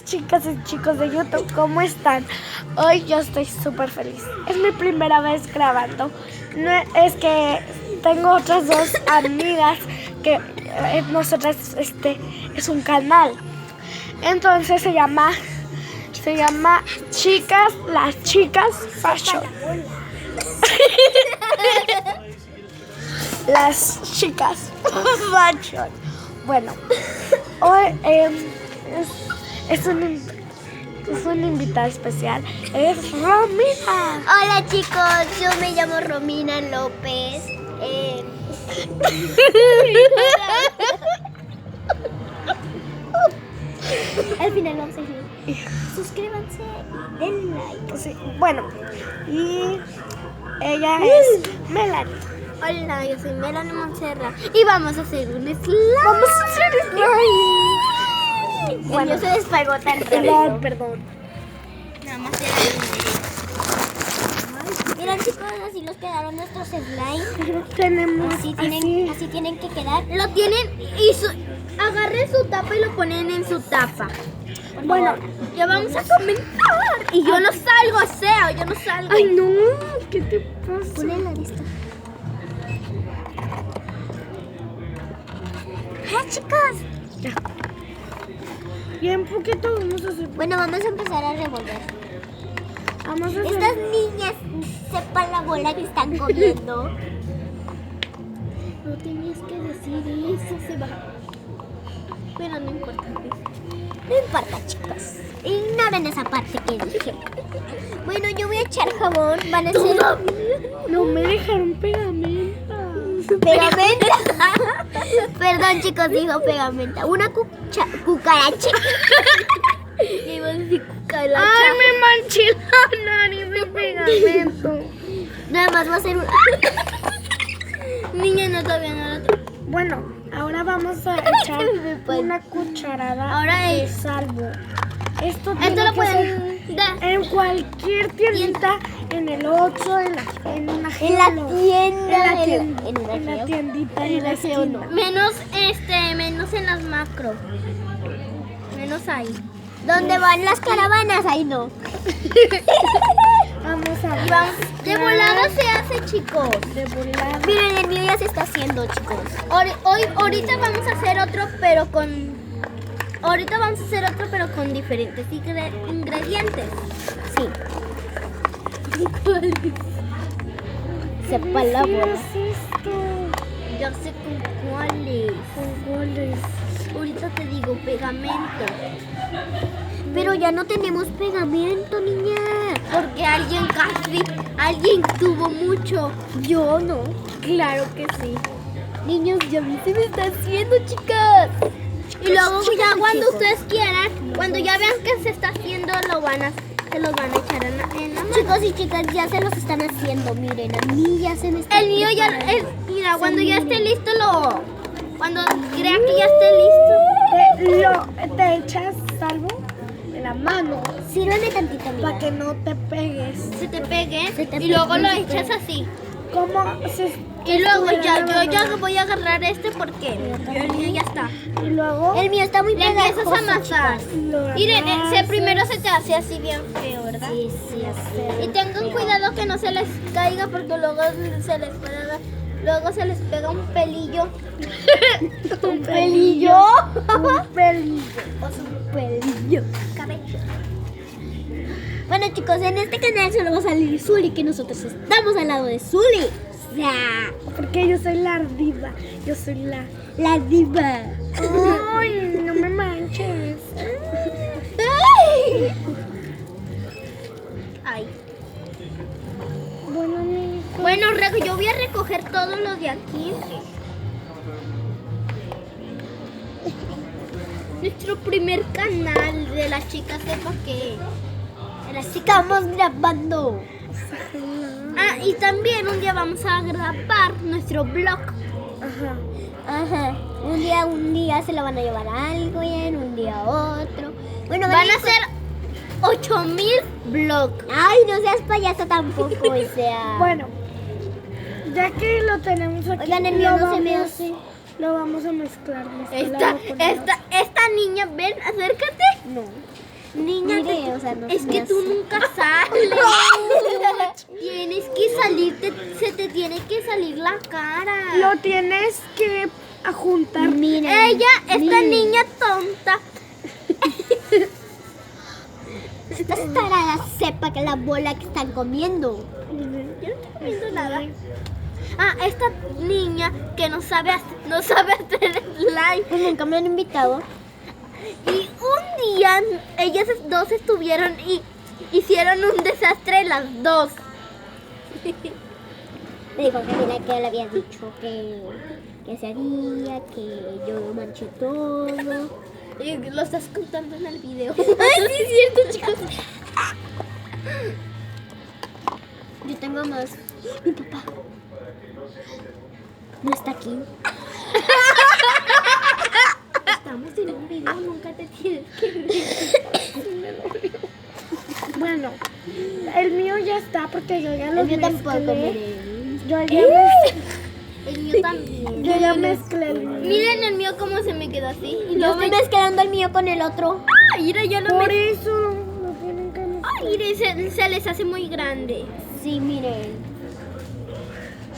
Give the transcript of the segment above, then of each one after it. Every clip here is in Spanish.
chicas y chicos de YouTube, ¿cómo están? Hoy yo estoy súper feliz. Es mi primera vez grabando. No, es que tengo otras dos amigas que nosotras, es un canal. Entonces se llama Las Chicas Fashion. Las Chicas Fashion. Bueno, hoy es una invitada especial. Es Romina. Hola chicos, yo me llamo Romina López. Al final vamos a decir, suscríbanse, den like. Sí, bueno, y ella es Melanie. Hola, yo soy Melanie Montserrat y vamos a hacer un slime. Vamos a hacer slime. Bueno, se despegó tan Perdón, perdón. Nada más era miren chicos, así los quedaron nuestros slime. Tenemos Así tienen que quedar. Lo tienen y agarren su tapa y lo ponen en su tapa. Bueno, ya vamos a comentar. Y yo no salgo, yo no salgo. Ay, no, ¿qué te pasa? Ponle la lista. ¡Ah, chicos! Ya. Bien poquito vamos a hacer. Bueno, vamos a empezar a revolver. Vamos a hacer. Estas niñas sepan la bola que están comiendo. No tenías que decir eso, se va. Pero no importa. No importa, chicos. Ignoren esa parte que dije. Bueno, yo voy a echar jabón. Van a ser... No me dejaron pegamento. ¿Pegamenta? Perdón, chicos, digo pegamenta. Una cucaracha. Iba a decir cucaracha. Ay, me manché la nariz de pegamento. Nada más va a ser un... Niña, no, todavía no lo tengo. Bueno, ahora vamos a echar una cucharada de salvo. Esto Esto tiene lo que pueden ser dar en cualquier tiendita, en el Oxxo, en una en la tienda, en la tiendita, en la esquina. menos en las macro. Menos ahí. ¿Dónde van las caravanas? Ahí no. Vamos a Y vamos. De volada se hace, chicos. De volada. Miren, el mío ya se está haciendo, chicos. Ahorita vamos a hacer otro, pero con diferentes ingredientes. Sí. Sepa la ¿Qué bola. es esto? Ya sé con cuáles. Con goles. Ahorita te digo pegamento. Pero ya no tenemos pegamento, niña. Porque alguien tuvo mucho. Yo no. Claro que sí. Niños, ya vi se me está haciendo, chicas. Y luego ya cuando ustedes quieran, cuando ya vean que se está haciendo, se los van a echar en la mano. Chicos y chicas, ya se los están haciendo. Miren, a mí ya se me está... El mío ya es... Mira, cuando ya esté listo, cuando crea que ya esté listo... Te echas salvo en la mano Sírveme tantito, mira. para que no te pegues. Se te pegue y luego lo echas así. ¿Cómo se Y luego yo ya voy a agarrar porque el mío ya está. Y luego El mío está muy le pegajoso, empiezas a amasar. chicas. Miren, primero se te hace así bien feo, ¿verdad? Sí, así. Y tengan cuidado que no se les caiga porque luego se les pega un pelillo. ¿Un pelillo? Un pelillo. Un pelillo. Cabello. Bueno, chicos, en este canal solo va a salir Zuli, que nosotros estamos al lado de Zuli. O sea, Porque yo soy la diva. Yo soy la diva. Ay, no me manches. Ay. Bueno, amigos. Bueno, yo voy a recoger todo lo de aquí. Nuestro primer canal de las chicas sepa que estamos grabando. Ah, y también un día vamos a grabar nuestro vlog. Ajá. Un día se lo van a llevar a alguien, un día a otro. Bueno, van a ser 8,000 vlogs. Ay, no seas payaso tampoco, o sea. Bueno, ya que lo tenemos aquí, Oigan, el mío no se me hace. Lo vamos a mezclar. Esta niña, ven, acércate. No. o sea, no Es que no tú sé. nunca sales. Tienes que salirte, se te tiene que salir la cara. Lo tienes que juntar. Miren, Esta miren. niña tonta. Estas taradas sepa que la bola que están comiendo. Yo no estoy comiendo nada. Esta niña que no sabe hacer slime. Pues nunca me han invitado. Y un día ellas dos estuvieron y hicieron un desastre las dos. Me dijo que mira que le había dicho que se haría, que yo manché todo. Y lo estás contando en el video. Ay, sí es cierto, chicos. Yo tengo más. Mi papá no está aquí. Estamos en un video, nunca te tienes que reír. Bueno, el mío ya está porque yo ya lo Yo tampoco, mezclé. miren. Yo ya mezclé. El mío también. Yo ya mezclé el mío. Miren el mío cómo se me quedó así. Y Yo estoy mezclando el mío con el otro. mira, yo lo Por me... eso lo tienen que mezclar. Ay, mire, se les hace muy grande. Sí, miren.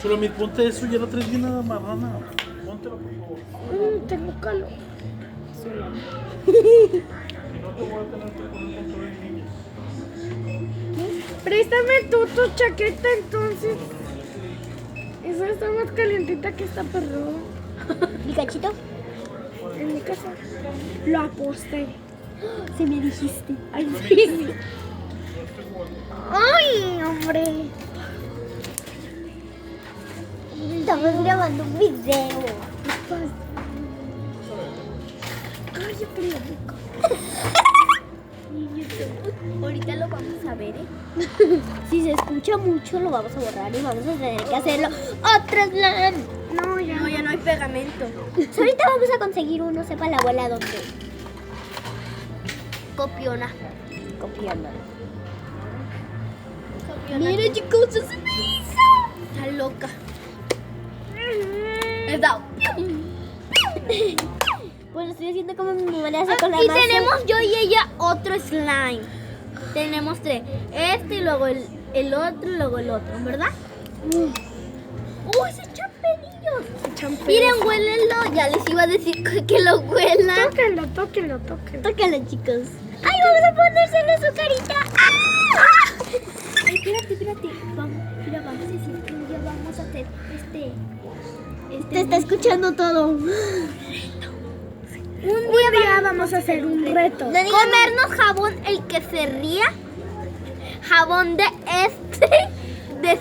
Solo mi ponte eso, ya lo traes bien a la marrana. Póntelo, por favor. Tengo calor. Si no te voy a tener que poner con todo el niño. Préstame tú tu chaqueta entonces. Esa está más calientita que esta perro. ¿Mi cachito? En mi casa. Lo aposté. Sí me dijiste. Ay, sí. Ay, hombre. Estamos grabando un video. Cállate, loco. Ahorita lo vamos a ver, Si se escucha mucho lo vamos a borrar y vamos a tener que hacerlo otro slam. No, ya. No, ya no hay pegamento. Ahorita vamos a conseguir uno, sepa la abuela dónde. Copiona. Copiando. Mira, chicos, se me hizo. Está loca. Está. Pues lo estoy haciendo como mi mamá le hace con la Y masa. tenemos yo y ella otro slime. Tenemos tres. Este y luego el otro y luego el otro, ¿verdad? Uy, se echan pedillos. Miren, huélenlo. Ya les iba a decir que lo huelan. Tóquenlo, tóquenlo, tóquenlo. Tócalo, chicos. ¡Ay, vamos a ponérselo en su carita! ¡Ah! Ay, espérate. Mira, vamos a decir que un día vamos a hacer Te está escuchando todo. Un día vamos a hacer un reto. comernos jabón el que se ría. Jabón de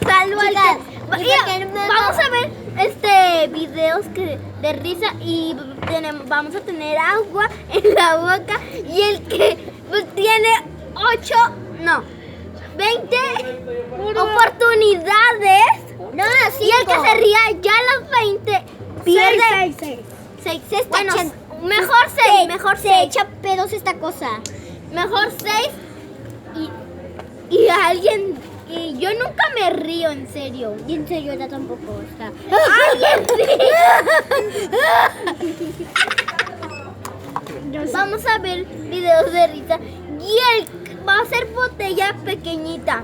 salvo al Chicas, que... dice que no- Vamos a ver videos de risa y vamos a tener agua en la boca y el que tiene 20 oportunidades No, y el que se ría ya las 20 pierde 6. 6. Se está Bueno, echando- mejor 6, mejor Se 6. echa pedos esta cosa. Mejor 6 y alguien... Y yo nunca me río, en serio. Y en serio, ya tampoco. O sea, ¡Alguien Yo sí! sí. Vamos a ver videos de risa. Y él va a ser botella pequeñita.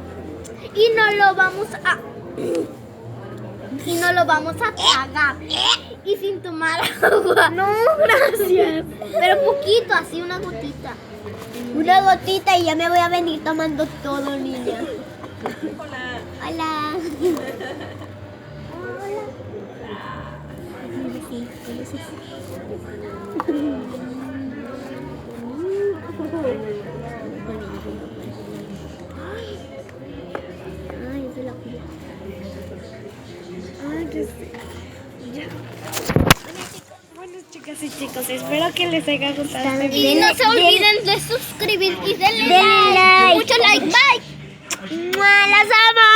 Y no lo vamos a... tragar. Y sin tomar agua. No, gracias. Pero poquito, así una gotita. una gotita y ya me voy a venir tomando todo, niña. Hola. Hola. Ay, se la fui. Ay, que sí. Ya. Bueno, chicas y chicos, espero que les haya gustado este video. Y no se olviden de suscribir y denle Denle like. Mucho like. Bye. ¡Mua! ¡Las amo!